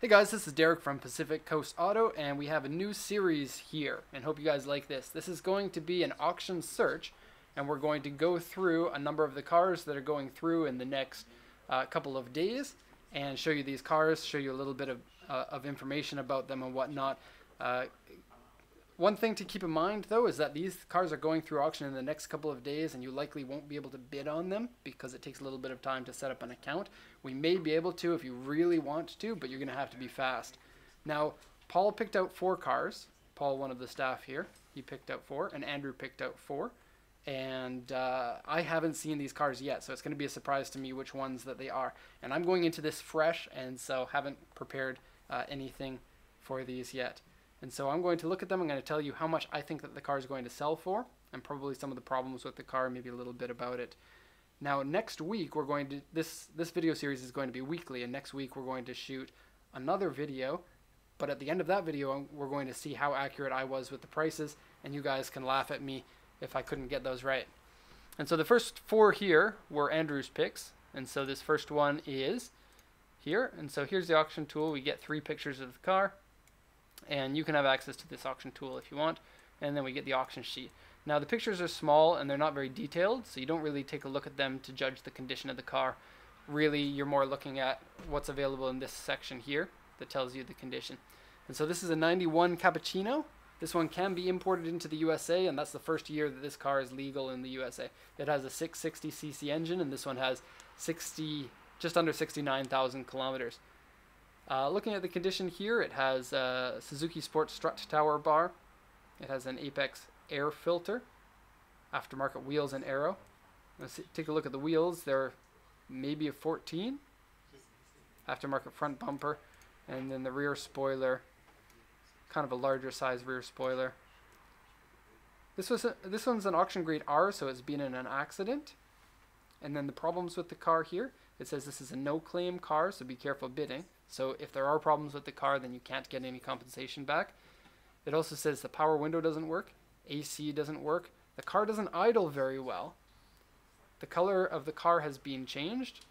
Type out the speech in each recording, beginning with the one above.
Hey guys, this is Derek from Pacific Coast Auto, and we have a new series here, and hope you guys like this. This is going to be an auction search, and we're going to go through a number of the cars that are going through in the next couple of days, and show you these cars, show you a little bit of information about them and whatnot. One thing to keep in mind though is that these cars are going through auction in the next couple of days, and you likely won't be able to bid on them because it takes a little bit of time to set up an account. We may be able to if you really want to, but you're going to have to be fast. Now, Paul picked out 4 cars. Paul, one of the staff here, he picked out 4, and Andrew picked out 4. And I haven't seen these cars yet, so it's going to be a surprise to me which ones that they are. And I'm going into this fresh, and so haven't prepared anything for these yet. And so I'm going to look at them. I'm going to tell you how much I think that the car is going to sell for, and probably some of the problems with the car, maybe a little bit about it. Now, next week we're going to this video series is going to be weekly, and next week we're going to shoot another video. But at the end of that video, we're going to see how accurate I was with the prices, and you guys can laugh at me if I couldn't get those right. And so the first 4 here were Andrew's picks, and so this first one is here. And so here's the auction tool. We get 3 pictures of the car. And you can have access to this auction tool if you want, and then we get the auction sheet. Now the pictures are small and they're not very detailed, so you don't really take a look at them to judge the condition of the car. Really, you're more looking at what's available in this section here that tells you the condition. And so this is a 91 Cappuccino. This one can be imported into the USA, and that's the first year that this car is legal in the USA. It has a 660cc engine, and this one has just under 69,000 kilometers. Looking at the condition here, it has a Suzuki Sport strut tower bar. It has an Apex air filter, aftermarket wheels and aero. Let's take a look at the wheels. They're maybe a 14. Aftermarket front bumper, and then the rear spoiler, kind of a larger size rear spoiler. This one's an auction grade R, so it's been in an accident. And then the problems with the car here, it says this is a no claim car, so be careful bidding. So if there are problems with the car, then you can't get any compensation back. It also says the power window doesn't work, AC doesn't work, the car doesn't idle very well. The color of the car has been changed.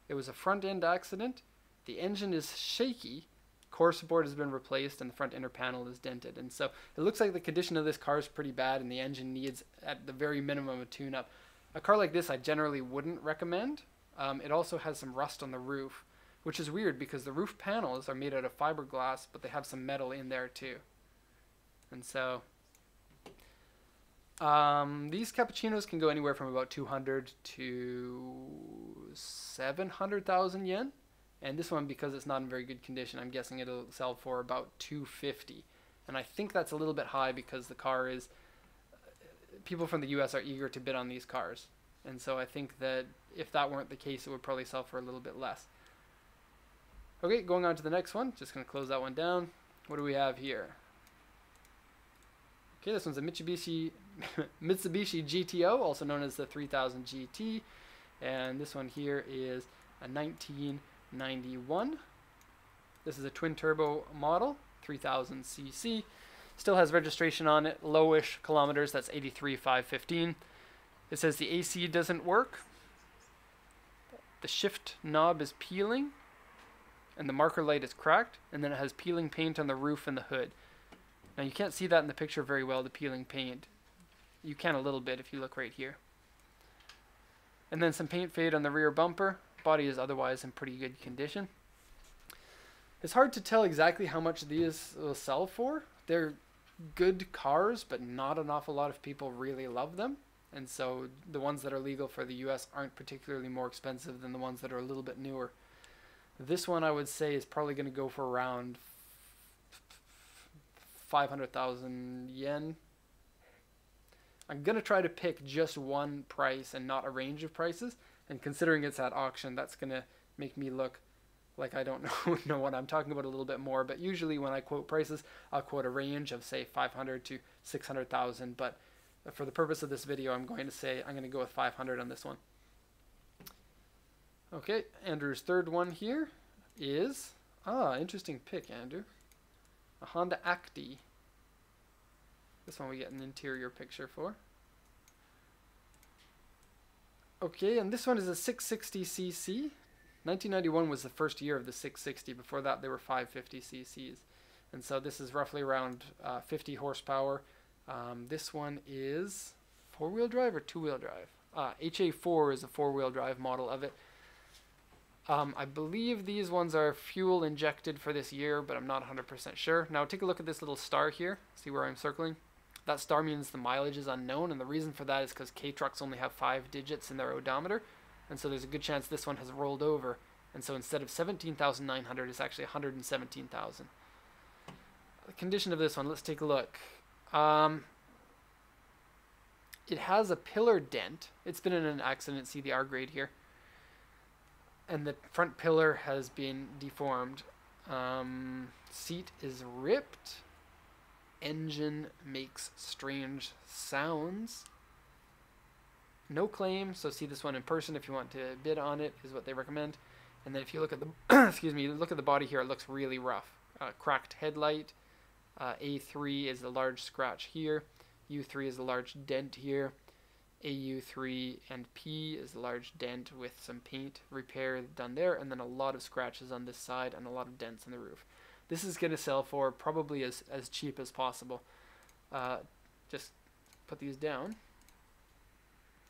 It was a front end accident. The engine is shaky. Core support has been replaced, and the front inner panel is dented. And so it looks like the condition of this car is pretty bad, and the engine needs at the very minimum a tune-up. A car like this I generally wouldn't recommend. It also has some rust on the roof, which is weird because the roof panels are made out of fiberglass, but they have some metal in there too. And so these Cappuccinos can go anywhere from about 200 to 700,000 yen. And this one, because it's not in very good condition, I'm guessing it'll sell for about 250. And I think that's a little bit high because the car is, people from the US are eager to bid on these cars. And so I think that if that weren't the case, it would probably sell for a little bit less. Okay, going on to the next one. Just going to close that one down. What do we have here? Okay, this one's a Mitsubishi GTO, also known as the 3000 GT. And this one here is a 1991. This is a twin turbo model, 3000 cc. Still has registration on it, lowish kilometers, that's 83,515. It says the AC doesn't work. The shift knob is peeling, and the marker light is cracked, and then it has peeling paint on the roof and the hood. Now you can't see that in the picture very well, the peeling paint. You can a little bit if you look right here. And then some paint fade on the rear bumper. Body is otherwise in pretty good condition. It's hard to tell exactly how much these will sell for. They're good cars, but not an awful lot of people really love them. And so the ones that are legal for the US aren't particularly more expensive than the ones that are a little bit newer. This one I would say is probably going to go for around 500,000 yen. I'm going to try to pick just one price and not a range of prices. And considering it's at auction, that's going to make me look like I don't know what I'm talking about a little bit more. But usually when I quote prices, I'll quote a range of say 500 to 600,000. But for the purpose of this video, I'm going to go with 500 on this one. Okay, Andrew's third one here is, interesting pick, Andrew. A Honda Acti. This one we get an interior picture for. Okay, and this one is a 660cc. 1991 was the first year of the 660. Before that, they were 550 cc's. And so this is roughly around 50 horsepower. This one is four-wheel drive or two-wheel drive? HA4 is a four-wheel drive model of it. I believe these ones are fuel injected for this year, but I'm not 100% sure. Now take a look at this little star here. See where I'm circling? That star means the mileage is unknown, and the reason for that is because K-trucks only have 5 digits in their odometer, and so there's a good chance this one has rolled over. And so instead of 17,900, it's actually 117,000. The condition of this one, let's take a look. It has a pillar dent. It's been in an accident. See the R grade here. And the front pillar has been deformed. Seat is ripped. Engine makes strange sounds. No claim, so see this one in person if you want to bid on it, is what they recommend. And then if you look at the excuse me, look at the body here, it looks really rough. Cracked headlight. A3 is the large scratch here. U3 is the large dent here. AU3 and P is a large dent with some paint repair done there, and then a lot of scratches on this side and a lot of dents in the roof. This is going to sell for probably as cheap as possible. Just put these down.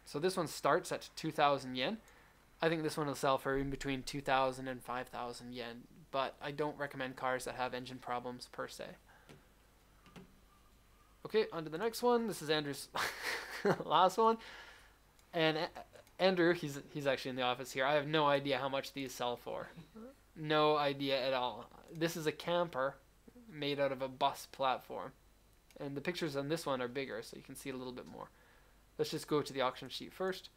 So this one starts at 2,000 yen. I think this one will sell for in between 2,000 and 5,000 yen, but I don't recommend cars that have engine problems per se. Okay, on to the next one. This is Andrew's last one. And Andrew, he's actually in the office here. I have no idea how much these sell for. No idea at all. This is a camper made out of a bus platform. And the pictures on this one are bigger, so you can see a little bit more. Let's just go to the auction sheet first.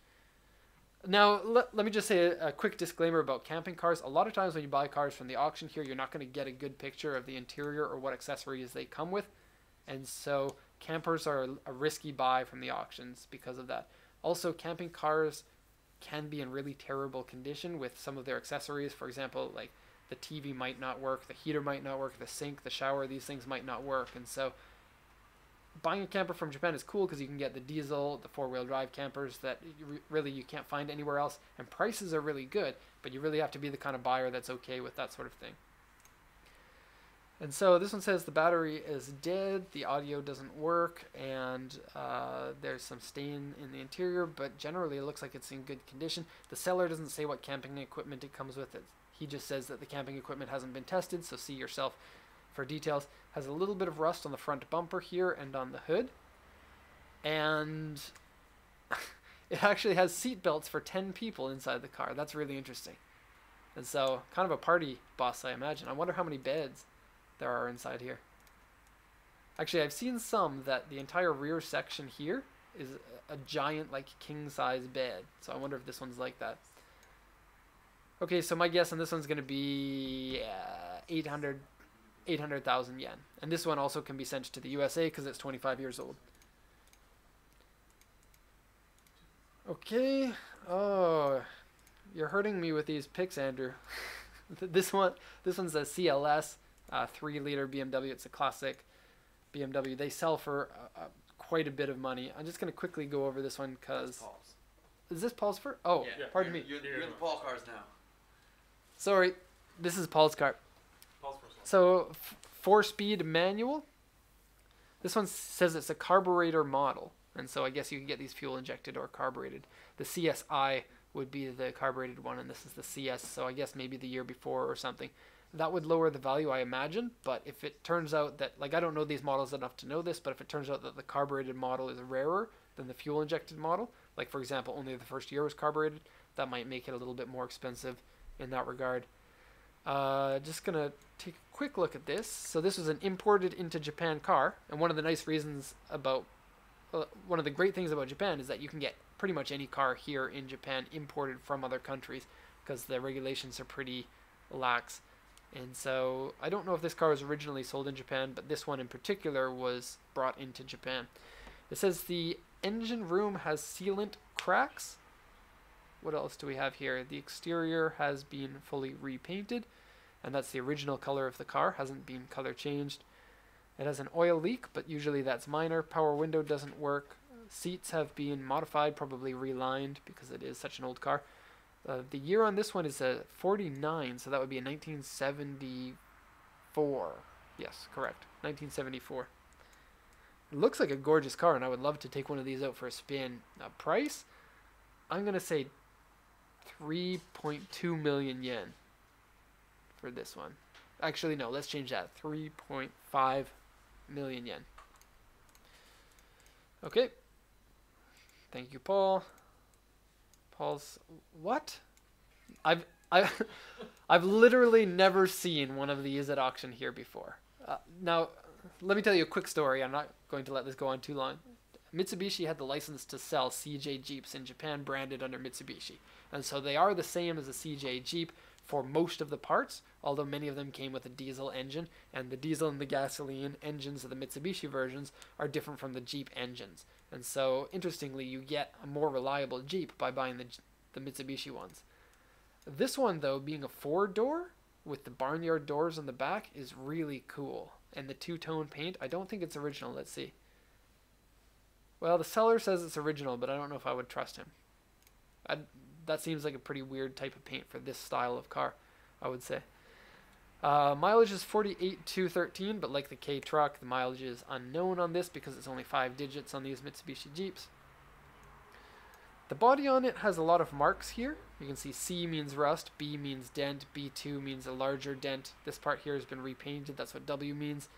Now, let me just say a quick disclaimer about camping cars. A lot of times when you buy cars from the auction here, you're not going to get a good picture of the interior or what accessories they come with. And so campers are a risky buy from the auctions because of that. Also, camping cars can be in really terrible condition with some of their accessories. For example, like the TV might not work, the heater might not work, the sink, the shower, these things might not work. And so buying a camper from Japan is cool because you can get the diesel, the four-wheel drive campers that you can't find anywhere else. And prices are really good, but you really have to be the kind of buyer that's okay with that sort of thing. And so this one says the battery is dead, the audio doesn't work, and there's some stain in the interior, but generally it looks like it's in good condition. The seller doesn't say what camping equipment it comes with. He just says that the camping equipment hasn't been tested, so see yourself for details. Has a little bit of rust on the front bumper here and on the hood. And it actually has seat belts for 10 people inside the car. That's really interesting. And so kind of a party bus, I imagine. I wonder how many beds there are inside here. Actually, I've seen some that the entire rear section here is a giant, like, king-size bed. So I wonder if this one's like that. Okay, so my guess on this one's going to be 800,000 yen. And this one also can be sent to the USA because it's 25 years old. Okay. Oh, you're hurting me with these picks, Andrew. This one's a CLS. 3-liter BMW. It's a classic BMW. They sell for quite a bit of money. I'm just going to quickly go over this one because... Is this Paul's first? Oh, yeah. Pardon me. You're in the Paul cars now. Sorry. This is Paul's car. Paul's first one. So, 4-speed manual. This one says it's a carburetor model. And so I guess you can get these fuel injected or carbureted. The CSI would be the carbureted one, and this is the CS. So I guess maybe the year before or something. That would lower the value, I imagine, but if it turns out that, like, I don't know these models enough to know this, but if it turns out that the carbureted model is rarer than the fuel-injected model, like, for example, only the first year was carbureted, that might make it a little bit more expensive in that regard. Just going to take a quick look at this. So this was an imported into Japan car, and one of the nice reasons about, one of the great things about Japan is that you can get pretty much any car here in Japan imported from other countries because the regulations are pretty lax. And so I don't know if this car was originally sold in Japan, but this one in particular was brought into Japan. It says the engine room has sealant cracks. What else do we have here? The exterior has been fully repainted, and that's the original color of the car, hasn't been color changed. It has an oil leak, but usually that's minor. Power window doesn't work. Seats have been modified, probably relined because it is such an old car. The year on this one is 49, so that would be a 1974. Yes, correct. 1974. It looks like a gorgeous car, and I would love to take one of these out for a spin. Price? I'm going to say 3.2 million yen for this one. Actually, no, let's change that. 3.5 million yen. Okay. Thank you, Paul. Paul's what? I've literally never seen one of these at auction here before. Now, let me tell you a quick story. I'm not going to let this go on too long. Mitsubishi had the license to sell CJ Jeeps in Japan branded under Mitsubishi. And so they are the same as a CJ Jeep for most of the parts, although many of them came with a diesel engine, and the diesel and the gasoline engines of the Mitsubishi versions are different from the Jeep engines. And so, interestingly, you get a more reliable Jeep by buying the Mitsubishi ones. This one, though, being a 4-door with the barnyard doors on the back is really cool. And the two-tone paint, I don't think it's original. Let's see. Well, the seller says it's original, but I don't know if I would trust him. That seems like a pretty weird type of paint for this style of car, I would say. Mileage is 48,213, but like the K truck, the mileage is unknown on this because it's only 5 digits on these Mitsubishi Jeeps. The body on it has a lot of marks here. You can see C means rust, B means dent, B2 means a larger dent. This part here has been repainted, that's what W means.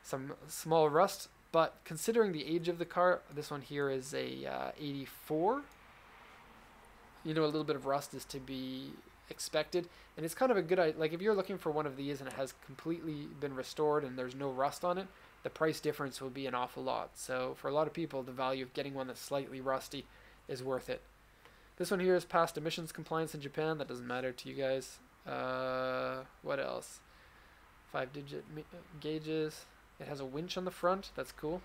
Some small rust, but considering the age of the car, this one here is a 84. You know, a little bit of rust is to be expected, and it's kind of a good idea. Like if you're looking for one of these and it has completely been restored and there's no rust on it, the price difference will be an awful lot. So for a lot of people, the value of getting one that's slightly rusty is worth it. This one here is past emissions compliance in Japan. That doesn't matter to you guys. What else? 5-digit gauges. It has a winch on the front. That's cool.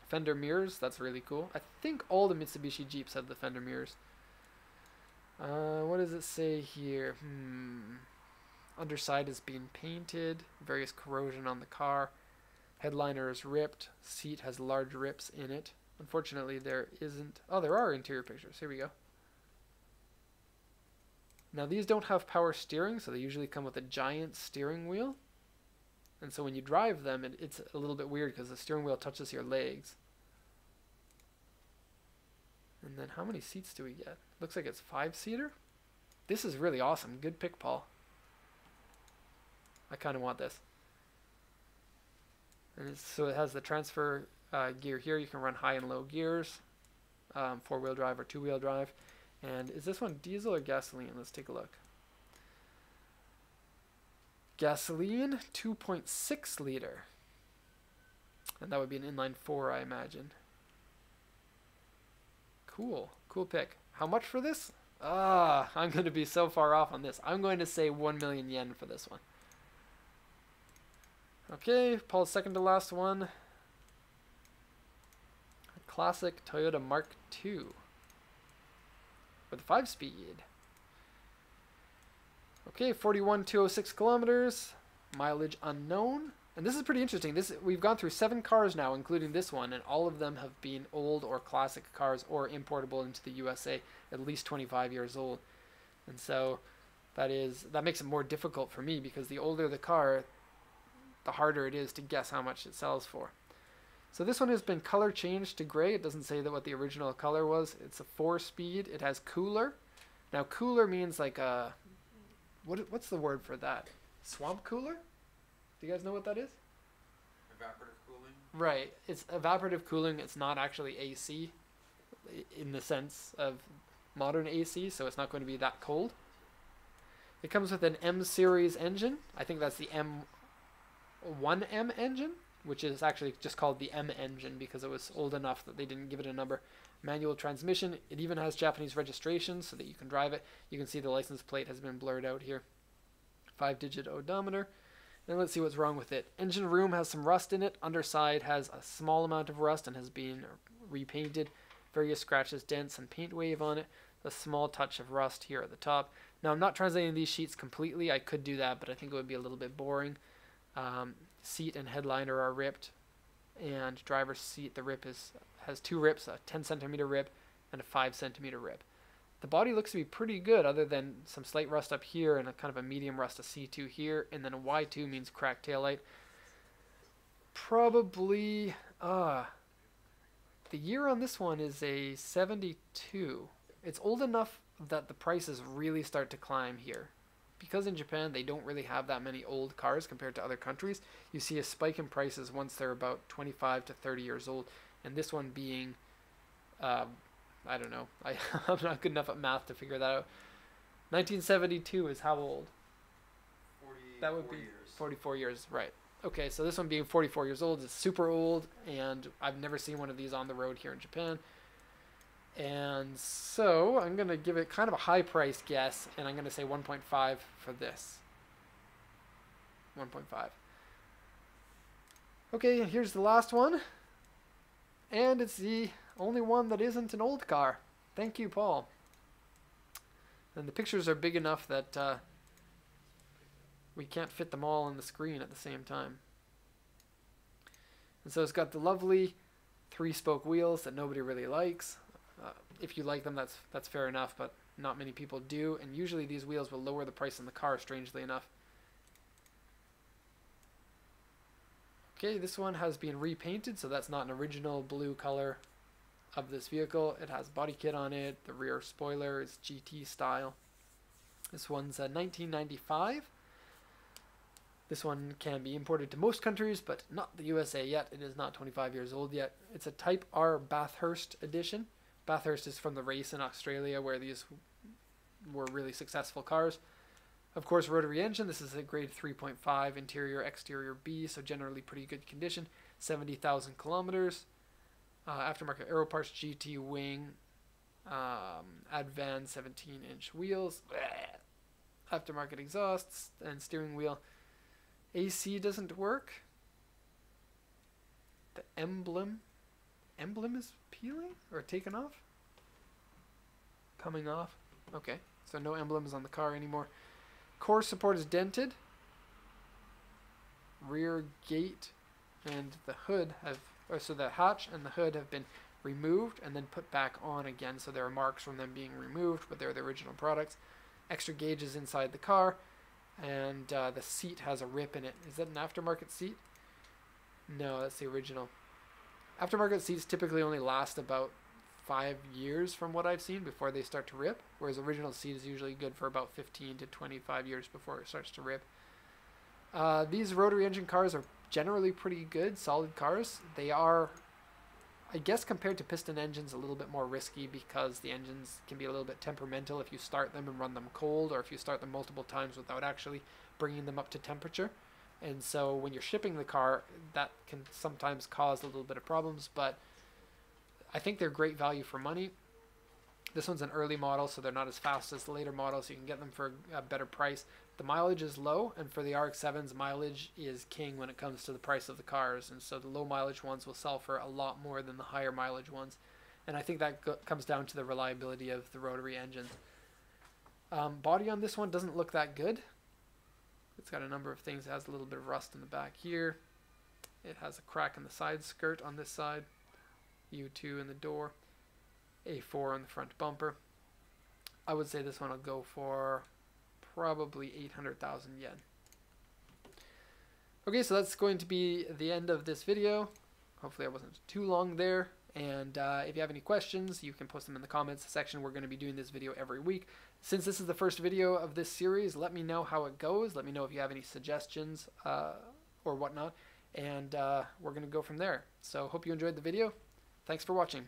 Fender mirrors. That's really cool. I think all the Mitsubishi Jeeps have the fender mirrors. What does it say here? Underside is being painted. Various corrosion on the car. Headliner is ripped. Seat has large rips in it. Unfortunately, there isn't... Oh, there are interior pictures. Here we go. Now, these don't have power steering, so they usually come with a giant steering wheel. And so when you drive them, it's a little bit weird because the steering wheel touches your legs. And then how many seats do we get? Looks like it's 5-seater. This is really awesome. Good pick, Paul. I kind of want this. And so it has the transfer gear here. You can run high and low gears, 4-wheel drive or 2-wheel drive. And is this one diesel or gasoline? Let's take a look. Gasoline, 2.6 liter. And that would be an inline 4, I imagine. Cool. Cool pick. How much for this? I'm going to be so far off on this. I'm going to say 1 million yen for this one. Okay, Paul's second to last one. A classic Toyota Mark II. With 5-speed. Okay, 41,206 kilometers. Mileage unknown. And this is pretty interesting. We've gone through 7 cars now, including this one, and all of them have been old or classic cars or importable into the USA, at least 25 years old. And so that makes it more difficult for me because the older the car, the harder it is to guess how much it sells for. So this one has been color changed to gray. It doesn't say what the original color was. It's a 4-speed. It has cooler. Now cooler means like a... What's the word for that? Swamp cooler? Do you guys know what that is? Evaporative cooling? Right. It's evaporative cooling. It's not actually AC in the sense of modern AC, so it's not going to be that cold. It comes with an M series engine. I think that's the M1M engine, which is actually just called the M engine because it was old enough that they didn't give it a number. Manual transmission. It even has Japanese registration so that you can drive it. You can see the license plate has been blurred out here. 5-digit odometer. And let's see what's wrong with it. Engine room has some rust in it. Underside has a small amount of rust and has been repainted. Various scratches, dents, and paint wave on it. A small touch of rust here at the top. Now, I'm not translating these sheets completely. I could do that, but I think it would be a little bit boring. Seat and headliner are ripped. And driver's seat, the rip has 2 rips, a 10 centimeter rip and a 5 centimeter rip. The body looks to be pretty good, other than some slight rust up here and a kind of a medium rust, a C2 here, and then a Y2 means cracked taillight. Probably, the year on this one is a 72. It's old enough that the prices really start to climb here. Because in Japan they don't really have that many old cars compared to other countries, you see a spike in prices once they're about 25 to 30 years old, and this one being, I don't know, I'm not good enough at math to figure that out. 1972 is how old? That would be years. 44 years, right. Okay, so this one being 44 years old is super old, and I've never seen one of these on the road here in Japan. And so I'm going to give it kind of a high price guess, and I'm going to say 1.5 for this. 1.5. Okay, here's the last one. And it's the only one that isn't an old car. Thank you, Paul. And the pictures are big enough that we can't fit them all on the screen at the same time. And so it's got the lovely 3-spoke wheels that nobody really likes. If you like them, that's fair enough, but not many people do. And usually these wheels will lower the price in the car, strangely enough. Okay, this one has been repainted, so that's not an original blue color of this vehicle. It has body kit on it. The rear spoiler is GT style. This one's 1995. This one can be imported to most countries, but not the USA yet. It is not 25 years old yet. It's a Type R Bathurst edition. Bathurst is from the race in Australia where these were really successful cars. Of course, rotary engine. This is a grade 3.5 interior, exterior B, so generally pretty good condition. 70,000 kilometers. Aftermarket Aero Parts GT wing. Advan 17-inch wheels. Aftermarket exhausts and steering wheel. AC doesn't work. The emblem is peeling or taken off? Coming off. Okay, so no emblems on the car anymore. Core support is dented. Rear gate and the hood so the hatch and the hood have been removed and then put back on again, so there are marks from them being removed, but they're the original products. Extra gauges inside the car, and the seat has a rip in it. Is that an aftermarket seat? No, that's the original. Aftermarket seats typically only last about 5 years from what I've seen before they start to rip, whereas original seat is usually good for about 15 to 25 years before it starts to rip. These rotary engine cars are generally pretty good, solid cars. They are, I guess, compared to piston engines, a little bit more risky because the engines can be a little bit temperamental if you start them and run them cold, or if you start them multiple times without actually bringing them up to temperature. And so when you're shipping the car, that can sometimes cause a little bit of problems, but I think they're great value for money. This one's an early model, so they're not as fast as the later models, so you can get them for a better price. The mileage is low, and for the RX-7s, mileage is king when it comes to the price of the cars, and so the low mileage ones will sell for a lot more than the higher mileage ones. And I think that comes down to the reliability of the rotary engines. Body on this one doesn't look that good. It's got a number of things. It has a little bit of rust in the back here. It has a crack in the side skirt on this side. U2 in the door. A4 on the front bumper. I would say this one will go for probably 800,000 yen. Okay, so that's going to be the end of this video. Hopefully I wasn't too long there. And if you have any questions, you can post them in the comments section. We're going to be doing this video every week. Since this is the first video of this series, let me know how it goes. Let me know if you have any suggestions or whatnot. And we're going to go from there. So hope you enjoyed the video. Thanks for watching.